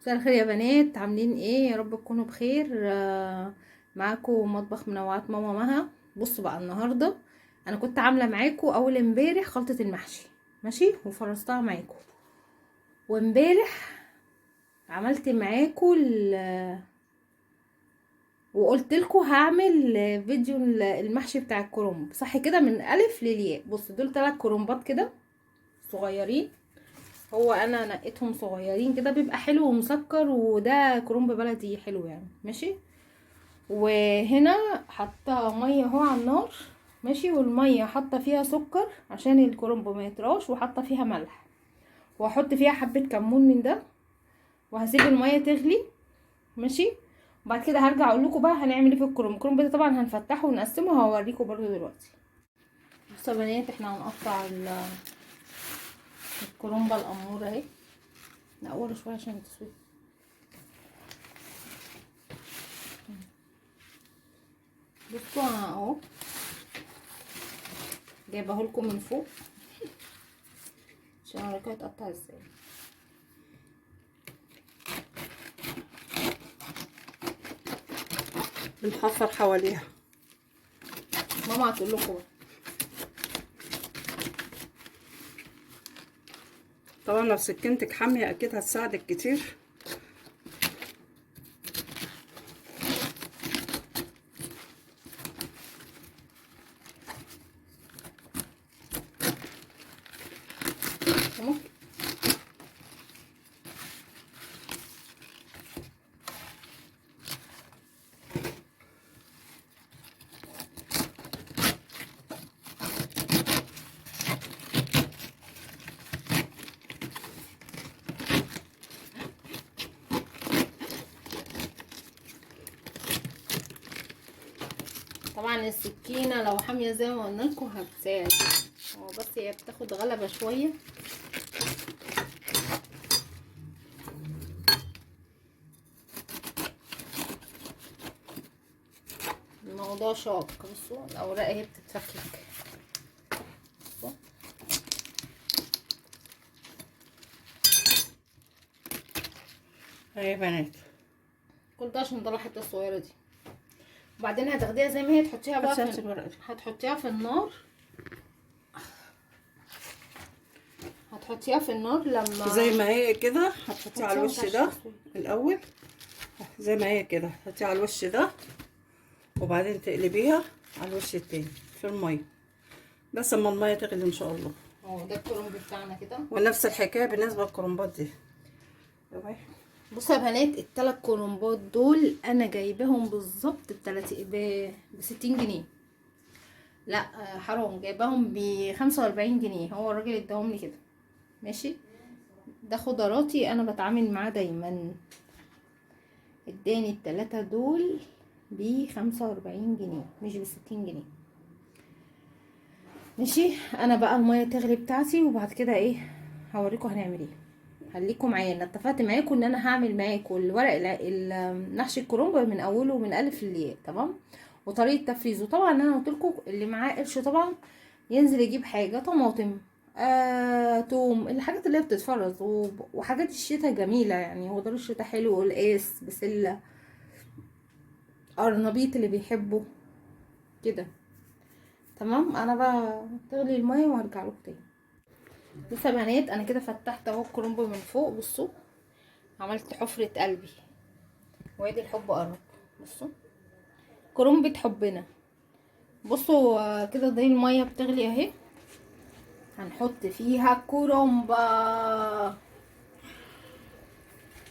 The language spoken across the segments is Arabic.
مساء الخير يا بنات، عاملين ايه؟ يا رب تكونوا بخير. معاكم مطبخ منوعات ماما مها. بصوا بقى النهارده انا كنت عامله معاكم اول امبارح خلطه المحشي، ماشي، وفرستها معاكم. وامبارح عملت معاكم وقلت لكم هعمل فيديو المحشي بتاع الكرنب، صح كده؟ من الف للياء. بصوا دول 3 كرنبات كده صغيرين، هو انا نقيتهم صغيرين كده، بيبقى حلو ومسكر، وده كرنب بلدي حلو يعني، ماشي. وهنا حاطه ميه اهو على النار، ماشي، والميه حاطه فيها سكر عشان الكرنب ما يطراش، وحاطه فيها ملح، وهحط فيها حبه كمون من ده، وهسيب الميه تغلي، ماشي. وبعد كده هرجع اقول لكم بقى هنعمل ايه في الكرنب ده. طبعا هنفتحه ونقسمه، هوريكم برضو دلوقتي. بصوا يا بنات، احنا هنقطع الكرنبه الاموره اهي، نقوره شويه عشان التسويه. بصوا انا اهو جايبه لكم من فوق عشان اوريكم هيتقطع ازاي. بنحفر حواليها. ماما هتقول لكم. طبعا لو سكينتك حامية اكيد هتساعدك كتير. تمام. طبعا السكينه لو حاميه زي ما قلنا لكم هتساعد، هو بس هي بتاخد غلبه شويه. الموضوع شاق. بصوا الاوراق اهي بتتفكك. بصوا اهي يا بنات، كل ده عشان نطلع الحته الصغيره دي، وبعدين هتاخديها زي ما هي تحطيها بقى هاتي الورقة دي. هتحطيها في النار. هتحطيها في النار لما زي ما هي كده هتحطيها على تحطيها الوش متعش ده تسوي. الاول، زي ما هي كده هتحطيها على الوش ده، وبعدين تقلبيها على الوش التاني في الميه، بس اما الميه تغلي ان شاء الله. اهو ده الكرنب بتاعنا كده. ونفس الحكايه بالنسبه للكرنبات دي. بصوا يا بنات، الثلاث كرنبات دول انا جايباهم بالظبط ب 60 جنيه. لا حرام، جايباهم ب 45 جنيه، هو الراجل اداهم لي كده، ماشي. ده خضراتي انا بتعامل معاه دايما، اداني التلاتة دول ب 45 جنيه مش ب 60 جنيه، ماشي. انا بقى الميه تغلي بتاعتي، وبعد كده ايه هوريكم هنعمل ايه. خليكم معايا، انا اتفقت معاكم ان انا هعمل معاكم الورق نحشي الكرنب من اوله من الف للياء، تمام. وطريقه تفريزه طبعا انا قلت لكم اللي معاه قرش طبعا ينزل يجيب حاجه طماطم، توم، الحاجات اللي هي بتتفرز، وحاجات الشتاء جميله يعني، هو ده الشتاء حلو، قلقاس، بسله، قرنبيط اللي بيحبه كده، تمام. انا بقى تغلي الميه وهرجع لكم تاني. بصوا يا بنات، انا كده فتحت اهو الكرنب من فوق، بصوا عملت حفرة قلبي، وادي الحب قرب. بصوا كرنبة حبنا. بصوا كده دي المية بتغلي اهي، هنحط فيها الكرنبة،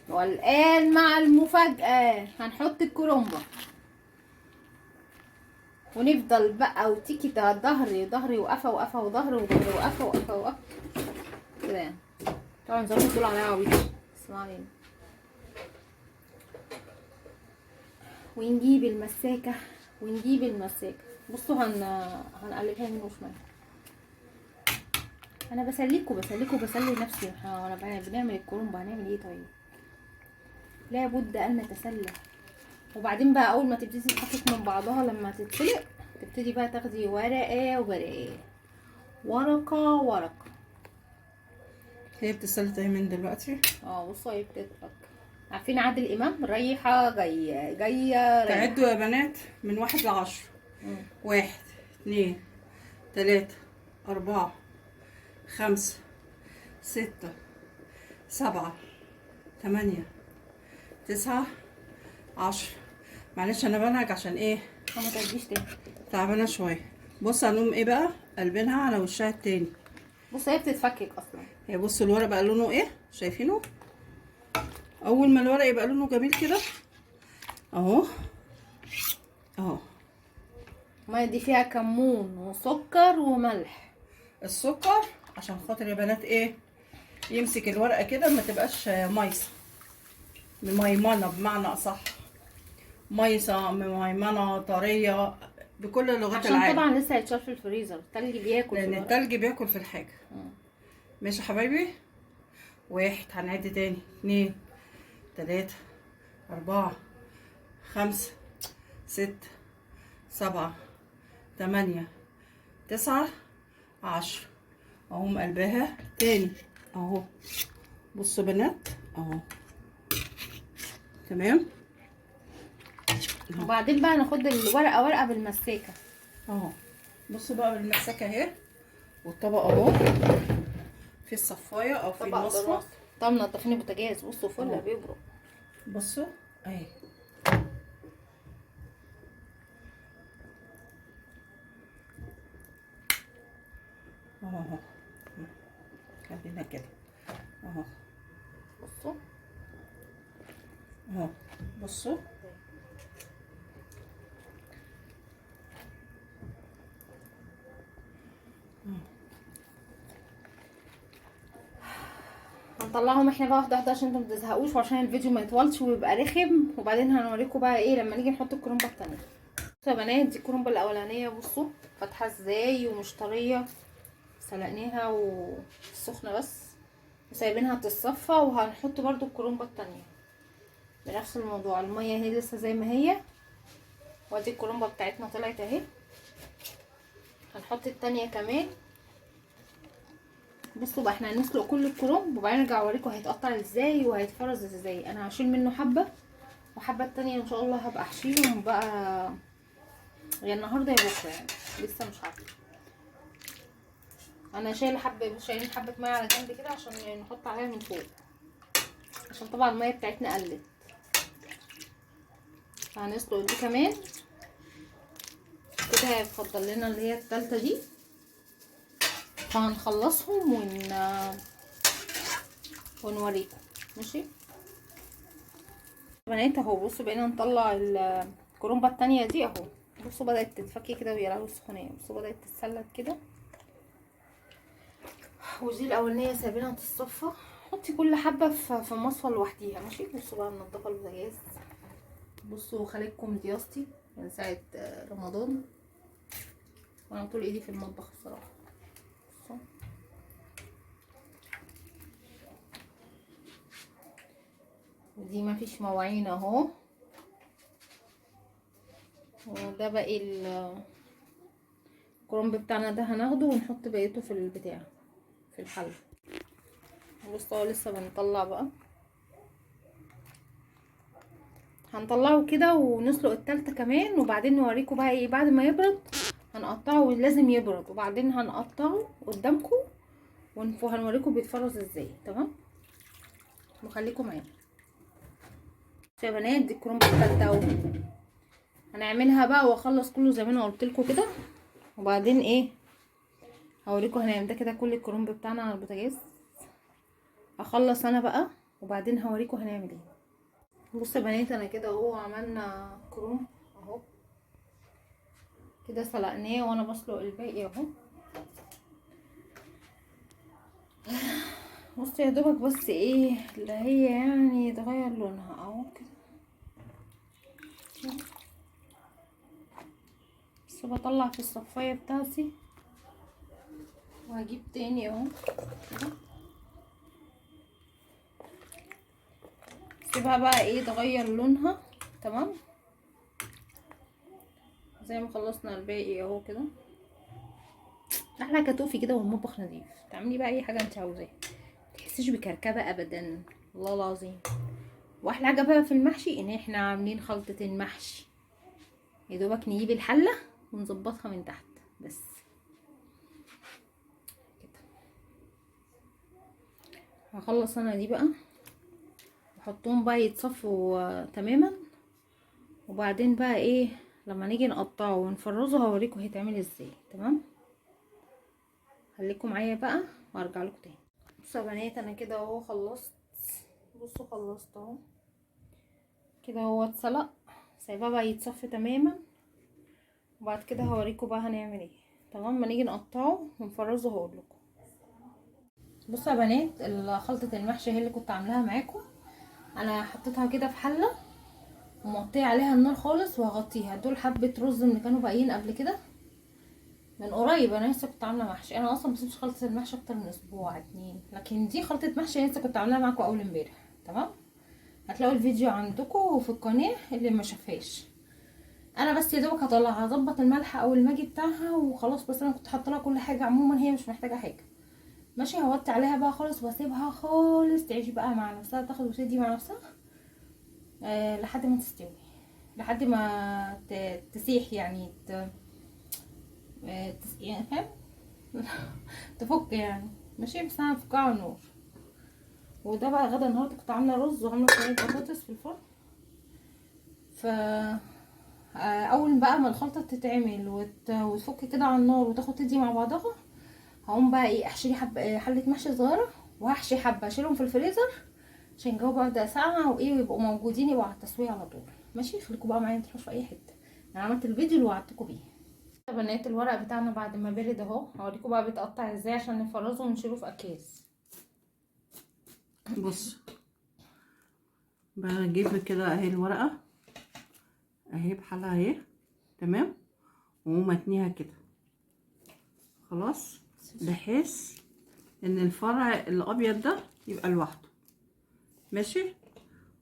والآن مع المفاجأة هنحط الكرنبة، ونفضل بقى وتيكي ده ظهري ظهري وقفا وقفا وظهري وظهري وقفا وقفا وقفا كده يعني. طبعا زي ما بتقول عليها عبيط، بس ما علينا. ونجيب المساكة ونجيب المساكة. بصوا هنقلبها يمين وشمال. انا بسليكوا بسلي نفسي، وانا بنعمل الكرنب هنعمل ايه طيب؟ لابد ان نتسلى. وبعدين بقى اول ما تبتدي تتحقق من بعضها لما تتسلق، تبتدي بقى تاخدي ورقة ورقة، ورقة ورقة. هي بتتسلق اهي من دلوقتي. بصوا هي بتتفك. عارفين عادل امام؟ رايحه جايه جايه رايحه. تعدوا يا بنات من 1 ل10. 1 2 3 4 5 6 7 8 9 10. معلش انا بنهج عشان ايه؟ ما تجيش تاني. تعبانه شويه. بص هنقوم ايه بقى قلبينها على وشها التاني. بص هي بتتفكك اصلا. هي بص الورق بقى لونه ايه؟ شايفينه؟ اول ما الورق يبقى لونه جميل كده اهو اهو. الميه دي فيها كمون وسكر وملح. السكر عشان خاطر يا بنات ايه؟ يمسك الورقه كده ما تبقاش ميصه مميمنه، بمعنى اصح ميصه مميمنه طريه بكل لغات عشان العالم. طبعا لسه هيتشال في الفريزر، التلج بياكل في لان الورق. التلج بياكل في الحاجه. ماشي يا حبايبي. 1 هنعد تاني 2 3 4 5 6 7 8 9 10. اقوم قلبها تاني اهو. بصوا بنات اهو تمام. وبعدين بقى ناخد الورقه ورقه بالمساكه اهو. بصوا بقى بالمسكه اهي، والطبق اهو في الصفايه او في المصفى. طب منضفين البوتاجاز، بصوا فل أهو. بيبرق. بصوا اهي اهو. خلينا كده اهو. بصوا اهو. بصوا هنطلعهم احنا بقى واحده واحده عشان انتوا متزهقوش وعشان الفيديو ما يطولش ويبقى رخم. وبعدين هنوريكم بقى ايه لما نيجي نحط الكرومبه التانيه. بصوا يا بنات دي الكرومبه الاولانيه، بصوا فاتحه ازاي ومش طريه. سلقناها وسخنه بس وسايبينها تتصفى. وهنحط برضو الكرومبه التانيه بنفس الموضوع، الميه هي لسه زي ما هي. وادي الكرومبه بتاعتنا طلعت اهي. هنحط التانيه كمان. بصوا بقى احنا هنسلق كل الكرنب وبعدين ارجع اوريكم هيتقطع ازاي وهيتفرز ازاي. انا هشيل منه حبه وحبه التانية ان شاء الله هبقى احشيهم بقى يا النهارده يا بكره، يعني لسه مش عارفه. انا شايله شايلين حبه ميه على جنب كده عشان نحط عليها من فوق، عشان طبعا الميه بتاعتنا قلت. هنسلق دي كمان كده. هيفضل لنا اللي هي التالتة دي، فهنخلصهم ونوريكم. ماشي بنات اهو. بصوا بقينا نطلع الكرومبه التانية دي اهو. بصوا بدات تتفكي كده وهي على السخونيه. بصوا بدات تتسلق كده. ودي الاولانيه سايبينها تتصفى. حطي كل حبه في مصفى لوحديها. ماشي. بصوا بقى منضفه البوتاجاز. بصوا خليكم دياستي من ساعه رمضان وانا طول ايدي في المطبخ الصراحه. بصوا ودي مفيش مواعين اهو. وده باقي الكرنب بتاعنا ده هناخده ونحط بقيته في البتاع في الحل. بصوا لسه بنطلع بقى. هنطلعه كده ونسلق التالتة كمان وبعدين نوريكم بقى ايه بعد ما يبرد. هنقطعه لازم يبرد وبعدين هنقطعه قدامكم وهنوريكم بيتفرز ازاي. تمام وخليكم معانا يا بنات. دي الكرنب التالتة اهو. هنعملها بقى واخلص كله زي ما انا قلت لكم كده. وبعدين ايه هوريكم هنعمل ده كده كل الكرنب بتاعنا على البوتاجاز. اخلص انا بقى وبعدين هوريكم هنعمل ايه. بصوا يا بنات انا كده اهو عملنا كرنب اهو كده سلقناه وانا بسلق الباقي اهو. بصوا يا دوبك بس ايه اللي هي يعني تغير لونها اهو كده. بس بطلع في الصفايه بتاعتي وهجيب تاني اهو كده. سيبها بقى ايه تغير لونها. تمام زي ما خلصنا الباقي اهو كده. احلى كتوفي كده والمطبخ نظيف. تعملي بقى اي حاجه انت عاوزاها متحسيش بكركبه ابدا والله العظيم. واحلى حاجه بقى في المحشي ان احنا عاملين خلطه المحشي، يا دوبك نجيب الحله ونظبطها من تحت بس كده. هخلص انا دي بقى واحطهم بقى يتصفوا تماما، وبعدين بقى ايه لما نيجي نقطعه ونفرزه هوريكم هيتعمل ازاي. تمام، خليكم معايا بقى وارجع لكم تاني. بصوا يا بنات انا كده اهو خلصت، بصوا خلصت اهو كده، هو اتسلق، سايباه بقى يتصفي تماما، وبعد كده هوريكم بقى هنعمل ايه. تمام، ما نيجي نقطعه ونفرزه هقول لكم. بصوا يا بنات خلطه المحشي هي اللي كنت عاملاها معاكم، انا حطيتها كده في حله ومغطيه عليها النار خالص وهغطيها. دول حبه رز من اللي كانوا باقيين قبل كده من قريب، انا لسه كنت عامله محشي، انا اصلا مسيبش خلطه المحشي اكتر من اسبوع 2، لكن دي خلطه محشي لسه كنت عاملاها معاكم اول امبارح. تمام، هتلاقوا الفيديو عندكم في القناه اللي ما شافهاش. انا بس يا دوبك هظبط الملح او الماجي بتاعها وخلاص، بس انا كنت حاطه لها كل حاجه، عموما هي مش محتاجه حاجه. ماشي، هوطي عليها بقى خالص واسيبها خالص تعيش بقى مع نفسها، تاخد وتدي مع نفسها لحد ما تستوي، لحد ما تسيح يعني يعني فاهم تفك يعني. ماشي، بس انا هفكها على النار. وده بقى غدا النهارده، كنت عامله رز وعامله صينيه بطاطس في الفرن. ف اول بقى ما الخلطه تتعمل وتفك كده على النار وتاخد تدي مع بعضها، هقوم بقى ايه احشي حله محشي صغيره، وهحشي حبه اشيلهم في الفريزر عشان الجو بقى يبدا ساقعه وايه ويبقوا موجودين، يبقوا على التسويه على طول. ماشي، خليكم بقى معايا متروحوش في اي حته، انا عملت الفيديو اللي وعدتكم بيه. يا بنات الورق بتاعنا بعد ما برد اهو، هوريكم بقى بيتقطع ازاي عشان نفرزه ونشيله في اكياس. بص بجيب كده اهي الورقه اهي بحالها اهي، تمام، ومتنيها كده خلاص، بحيث ان الفرع الابيض ده يبقى لوحده. ماشي،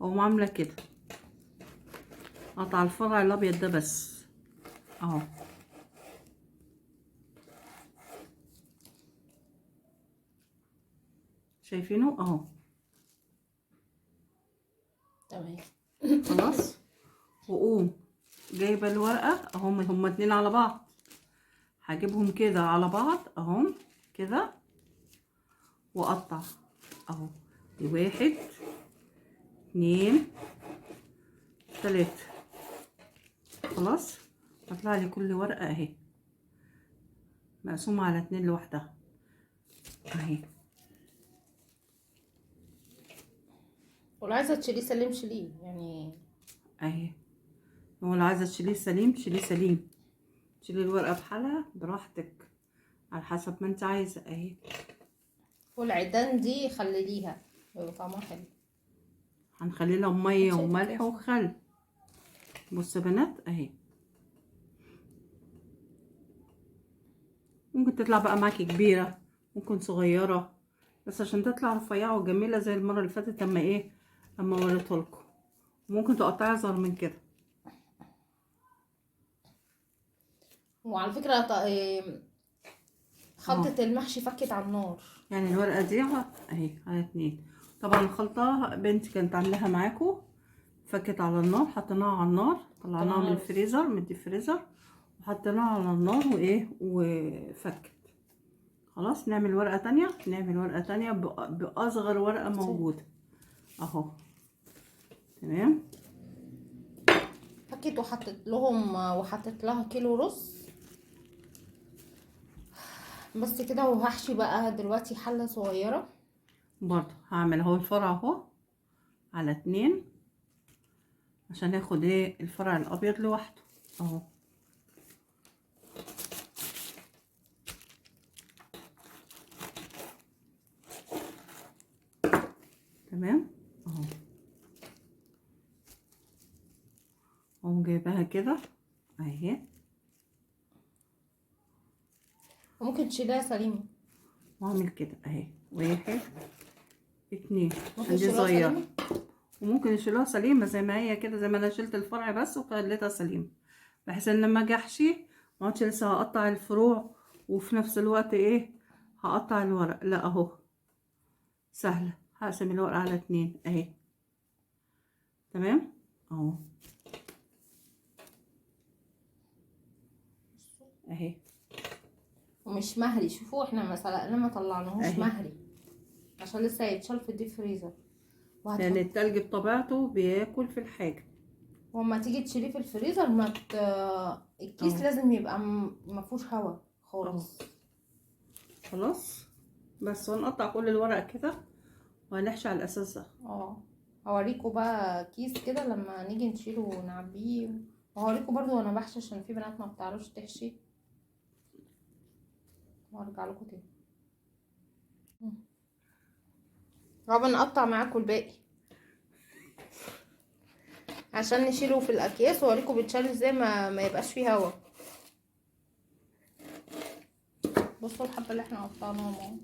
اقوم عامله كده، قطع الفرع الابيض ده بس اهو، شايفينه اهو. تمام، خلاص، واقوم جايبه الورقه اهو، هما اتنين على بعض، هجيبهم كده على بعض اهم كده واقطع اهو، دي 1 2 3. خلاص، هطلع لي كل ورقه اهي مقسومه على 2 لوحدها اهي. ولو عايزه تشيليه سليم شيليه يعني. اهي، هو لو عايزه تشيليه سليم تشيليه سليم، تشيلي الورقه بحالها براحتك على حسب ما انت عايزه اهي. والعيدان دي خليليها يبقى طعمها حلو. هنخلي لها ميه شايفة وملح كيف؟ وخل. بصوا يا بنات اهي، ممكن تطلع بقى معاكي كبيره ممكن صغيره، بس عشان تطلع رفيعه وجميله زي المره اللي فاتت اما ايه اما وريته لكم. ممكن تقطعي اصغر من كده. وعلى فكره اهو، خلطه المحشي فكت على النار. يعني الورقه دي اهي على 2. طبعا الخلطه بنتي كانت عاملاها معاكم، فكت على النار، حطيناها على النار، طلعناها من طلعنا رز. الفريزر من الفريزر وحطيناها على النار وايه وفكت. خلاص، نعمل ورقه تانية، نعمل ورقه تانية باصغر ورقه موجوده اهو. تمام، فكت وحطيت لها كيلو رز بس كده. وهحشي بقى دلوقتي حله صغيره. برضه هعمل اهو الفرع اهو على 2 عشان ياخد ايه الفرع الابيض لوحده اهو. تمام اهو، اقوم جايباها كده اهي، وممكن تشيلها سليمه. واعمل كده اهي 1 2 ممكن عشان دي تشيلها صغيره. سليمه. وممكن نشيلها سليمه زي ما هي كده، زي ما انا شلت الفرع بس وخليتها سليمه، بحيث ان لما اجي احشي ما اقعدش لسه هقطع الفروع وفي نفس الوقت ايه هقطع الورق. لا اهو سهله، هقسم الورق على 2 اهي تمام اهو اهي. ومش مهري، شوفوا احنا ما سلقناه ما طلعناهوش أهي. مهري عشان لسه هيتشال في الديب فريزر. لان التلج بطبيعته بياكل في الحاجه. وما تيجي تشيليه في الفريزر ما الكيس أهو. لازم يبقى ما فيهوش هوا خالص. خلاص بس ونقطع كل الورق كده وهنحشي على الاساس ده. هوريكم بقى كيس كده لما نيجي نشيله ونعبيه، وهوريكم برضو وانا بحشي عشان في بنات ما بتعرفش تحشي، وارجع لكم تاني. طب نقطع معاكم الباقي عشان نشيله في الاكياس واوريكم بيتشال ازاي ما يبقاش فيه هوا. بصوا الحبه اللي احنا قطعناهم اهو.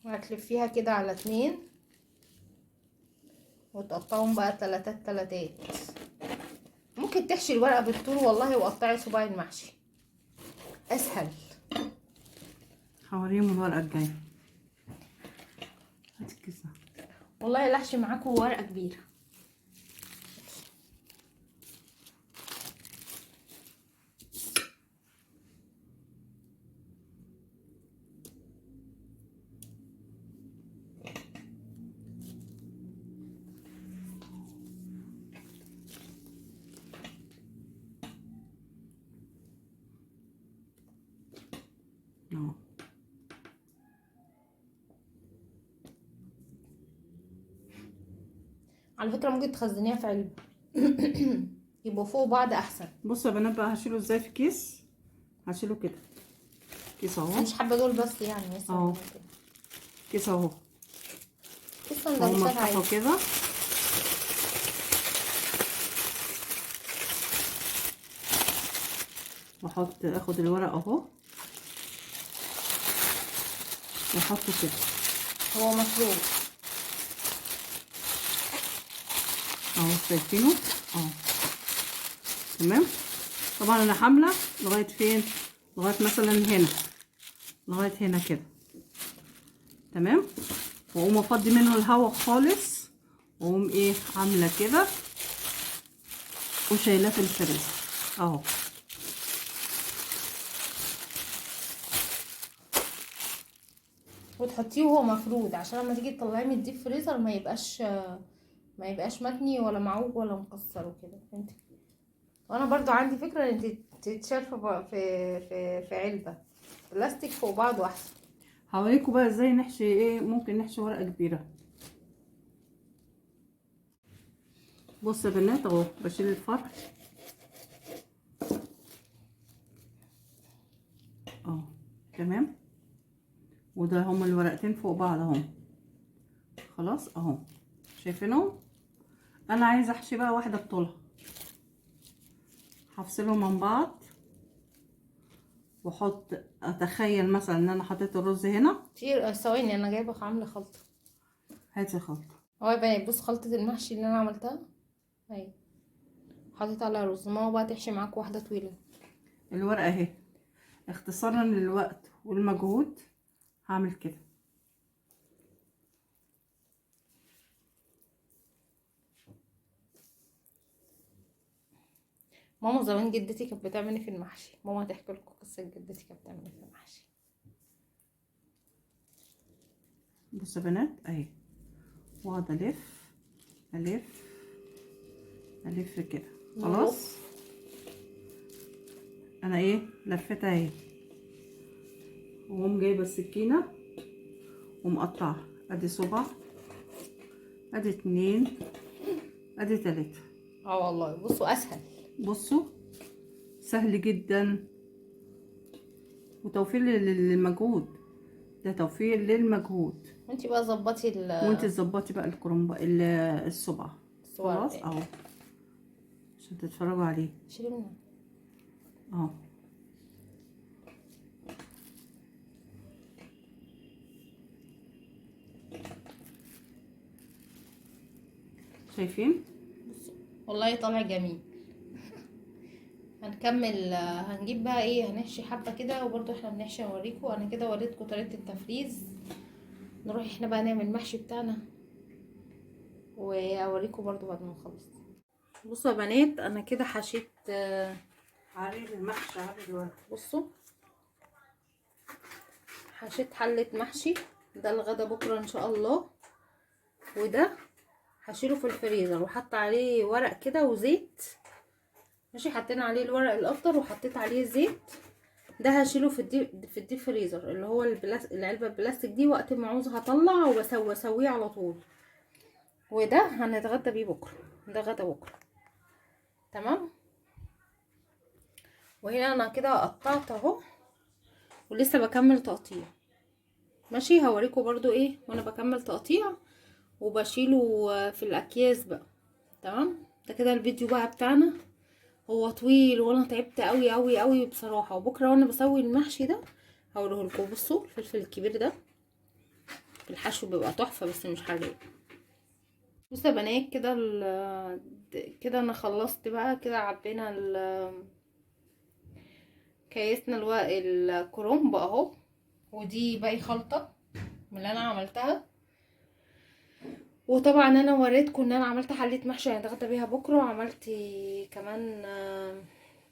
هتلفيها كده على 2 وتقطعهم بقى تلاتات. ممكن تحشي الورقه بالطول والله وقطعي صباع المحشي اسهل. هوريهم الورقه الجايه. هاتي الكيسه. والله اللي احشي معاكم ورقه كبيره. اهو. على فكره ممكن تخزنيها في علبه يبقوا فوق بعض احسن. بصوا يا بنات بقى هشيله ازاي في كيس. هشيله كده كيس اهو. مش حابه دول بس يعني لسه اهو كيس اهو. في اهو سندوتشات مفتوحه عادي. كده. واحط اخد الورق اهو واحطه كده. هو مفروض اهو شايفينه اهو. تمام. طبعا انا حامله لغايه فين؟ لغايه مثلا هنا، لغايه هنا كده. تمام. واقوم افضي منه الهواء خالص واقوم ايه عامله كده وشايلاه في الفريزر اهو. وتحطيه وهو مفرود عشان لما تيجي تطلعيه من الديب فريزر ما يبقاش متني ولا معوج ولا مكسر وكده، فهمتي؟ وانا برضو عندي فكره ان انت تتشال في علبه بلاستيك فوق بعض احسن. هوريكم بقى ازاي نحشي ايه. ممكن نحشي ورقه كبيره. بصوا يا بنات اهو بشيل الفرع اهو. تمام. وده هما الورقتين فوق بعض اهو. خلاص اهو شايفينهم. انا عايزه احشي بقى واحده بطولها. هفصلهم من بعض واحط. اتخيل مثلا ان انا حطيت الرز هنا. في ثواني انا جايبه عامله خلطه. هاتي خلطه. اهو يا بنات بص خلطه المحشي اللي انا عملتها اهي. حطيت عليها رز. ماما بقى تحشي معاك واحده طويله. الورقه اهي. اختصارا للوقت والمجهود هعمل كده. ماما زمان جدتي كانت بتعمل إيه في المحشي؟ ماما تحكي لكم قصه جدتي كانت بتعمل إيه في المحشي. بصوا يا بنات اهي. واقعد الف الف الف كده. خلاص انا ايه لفتها اهي. واقوم جايبه السكينه ومقطعه. ادي صبع، ادي 2، ادي 3. والله بصوا اسهل. بصوا سهل جدا وتوفير للمجهود. ده توفير للمجهود. وانتي بقى ظبطي وانت تظبطي بقى الكرنب الصبع. خلاص اهو عشان تتفرجوا عليه. شيلي منها اهو. شايفين؟ والله طالع جميل. هنكمل هنجيب بقى ايه، هنحشي حبه كده وبرضو احنا بنحشي. اوريكم انا كده وريتكم طريقه التفريز نروح احنا بقى نعمل المحشي بتاعنا واوريكم برضو بعد ما نخلص. بصوا يا بنات انا كده حشيت عرير المحشي عرير الورق. بصوا حشيت حلة محشي، ده الغدا بكرة ان شاء الله. وده هشيله في الفريزر وحط عليه ورق كده وزيت، ماشي. حطينا عليه الورق الاخضر وحطيت عليه زيت. ده هشيله في الديب فريزر، اللي هو العلبة البلاستيك دي، وقت ما عاوزة هطلع واسويه على طول. وده هنتغدى بيه بكرة، ده غدا بكرة. تمام. وهنا انا كده قطعت اهو ولسه بكمل تقطيع، ماشي. هوريكم برضو ايه وانا بكمل تقطيع وبشيله في الاكياس بقى. تمام. ده كده الفيديو بقى بتاعنا، هو طويل وانا تعبت قوي قوي قوي بصراحه. وبكره وانا بسوي المحشي ده هوريه لكم. بصوا الفلفل الكبير ده في الحشو بيبقى تحفه بس مش حراق. بصوا يا بنات كده كده انا خلصت بقى كده. عبينا كيسنا الكرنب اهو. ودي باقي خلطه من اللي انا عملتها. وطبعا انا وريتكم ان انا عملت حله محشي هنتغدى بيها بكره. وعملت كمان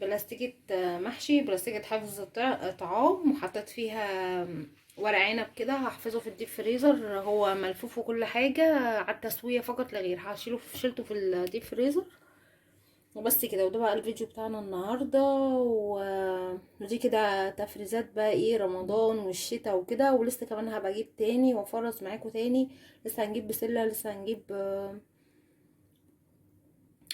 بلاستيكة محشي، بلاستيكة حفظ طعام، وحطيت فيها ورق عنب كده هحفظه في الديب فريزر. هو ملفوف وكل حاجة على التسوية فقط لا غير. شيلته في الديب فريزر وبس كده. وده بقى الفيديو بتاعنا النهاردة ودي كده تفريزات بقى ايه رمضان والشتاء وكده. ولسه كمان هبقى اجيب تاني وافرز معاكم تاني. لسه هنجيب بسلة، لسه هنجيب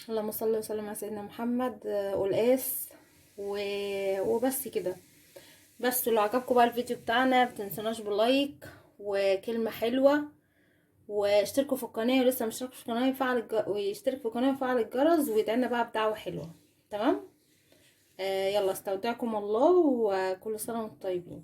اللهم صل وسلم على سيدنا محمد قلقاس وبس كده. بس لو عجبكم بقى الفيديو بتاعنا متنسوناش باللايك وكلمة حلوة، واشتركوا في القناة ولسه مشترك في القناة ويشترك في القناة ويفعل الجرس ويدعنا بقى بدعوة حلوة. تمام. يلا استودعكم الله وكل سنة وانتم طيبين.